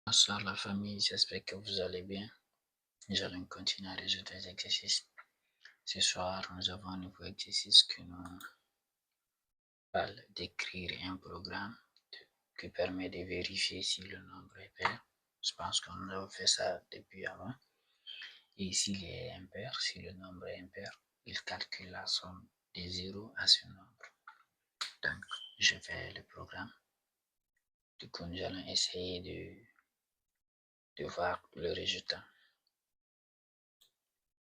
Bonsoir la famille, j'espère que vous allez bien. Nous allons continuer à résoudre les exercices. Ce soir, nous avons un nouveau exercice qui nous parle d'écrire un programme qui permet de vérifier si le nombre est pair. Je pense qu'on a fait ça depuis avant. Et ici, il est impair. Si le nombre est impair, il calcule la somme des zéros à ce nombre. Donc, je fais le programme. Du coup, nous allons essayer de voir le résultat.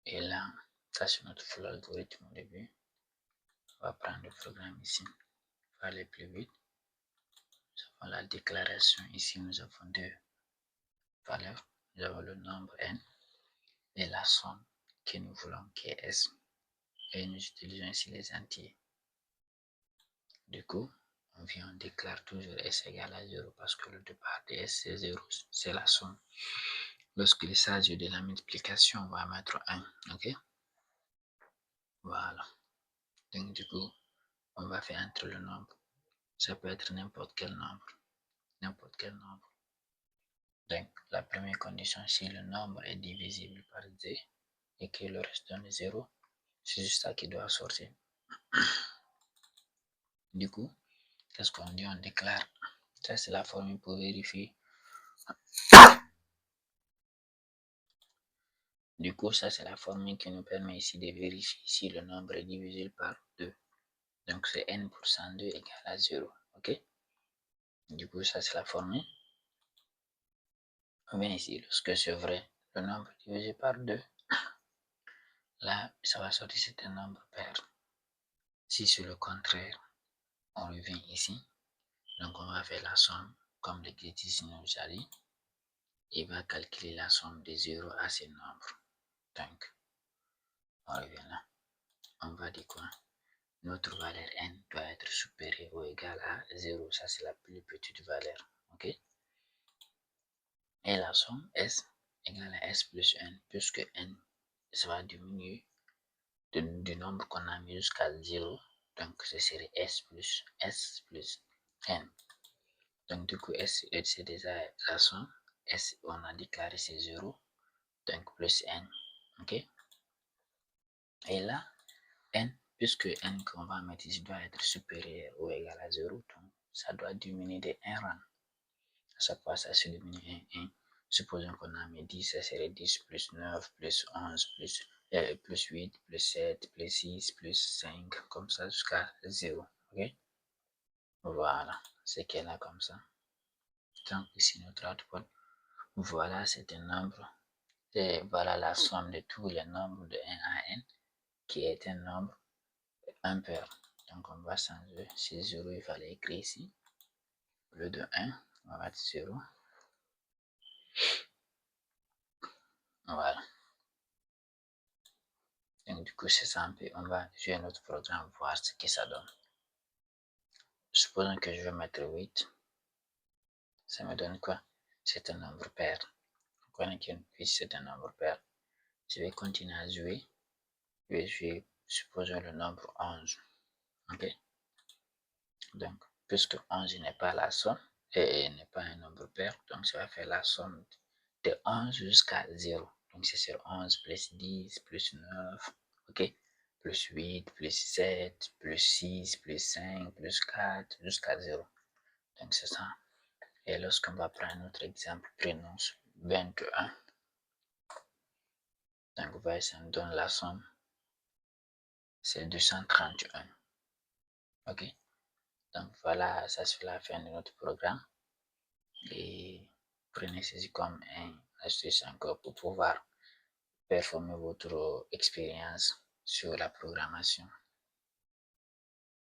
Et là, ça c'est notre full algorithme au début. On va prendre le programme ici. On va aller plus vite. Nous avons la déclaration. Ici, nous avons deux valeurs. Nous avons le nombre n et la somme que nous voulons qui est s. Et nous utilisons ici les entiers. Du coup, on déclare toujours s égale à 0 parce que le départ de s c'est 0. C'est la somme. Lorsqu'il s'agit de la multiplication, on va mettre 1. Ok? Voilà. Donc, du coup, on va faire entrer le nombre. Ça peut être n'importe quel nombre. N'importe quel nombre. Donc, la première condition, si le nombre est divisible par 2 et que le reste donne 0, c'est juste ça qui doit sortir. Du coup, qu'est-ce qu'on dit? On déclare. Ça, c'est la formule pour vérifier. Du coup, ça, c'est la formule qui nous permet ici de vérifier si le nombre est divisible par 2. Donc, c'est n pour 102 égale à 0. OK? Du coup, ça, c'est la formule. On vient ici, lorsque c'est vrai, le nombre est divisé par 2. Là, ça va sortir, c'est un nombre pair. Si c'est le contraire, on revient ici. Donc, on va faire la somme comme l'exercice nous a dit. Il va calculer la somme des 0 à ces nombres. Donc, on revient là. On va dire quoi? Notre valeur n doit être supérieure ou égale à 0. Ça, c'est la plus petite valeur. OK? Et la somme s égale à s plus n, puisque n, ça va diminuer du nombre qu'on a mis jusqu'à 0. Donc, ce serait s plus n. Donc, du coup, s, c'est déjà la somme. S, on a déclaré c'est 0. Donc, plus n. OK? Et là, n, puisque n qu'on va mettre ici doit être supérieur ou égal à 0, donc ça doit diminuer de 1 rang. À chaque fois, ça se diminue 1. Supposons qu'on a mis 10, ça serait 10 plus 9 plus 11 plus 8 plus 7 plus 6 plus 5, comme ça jusqu'à 0. OK? Voilà, c'est qu'elle a comme ça. Donc, ici, notre output. Voilà, c'est un nombre. Et voilà la somme de tous les nombres de 1 à n, qui est un nombre impair. Donc, on va changer. C'est 0, il fallait écrire ici. Au lieu de 1, on va mettre 0. Voilà. Donc, du coup, c'est simple. On va jouer notre programme, voir ce que ça donne. Supposons que je vais mettre 8. Ça me donne quoi? C'est un nombre pair. Vous connaissez que 8, c'est un nombre pair. Je vais continuer à jouer. Je vais jouer, supposons le nombre 11. OK? Donc, puisque 11 n'est pas la somme et n'est pas un nombre pair, donc ça va faire la somme de 11 jusqu'à 0. Donc, c'est sur 11 plus 10 plus 9, ok? Plus 8 plus 7 plus 6 plus 5 plus 4 jusqu'à 0. Donc, c'est ça. Et lorsqu'on va prendre notre exemple, prenons 21. Donc, vous voyez, ça nous donne la somme. C'est 231. Ok? Donc, voilà, ça c'est la fin de notre programme. Et prenez ceci comme un astuce encore pour pouvoir performer votre expérience sur la programmation.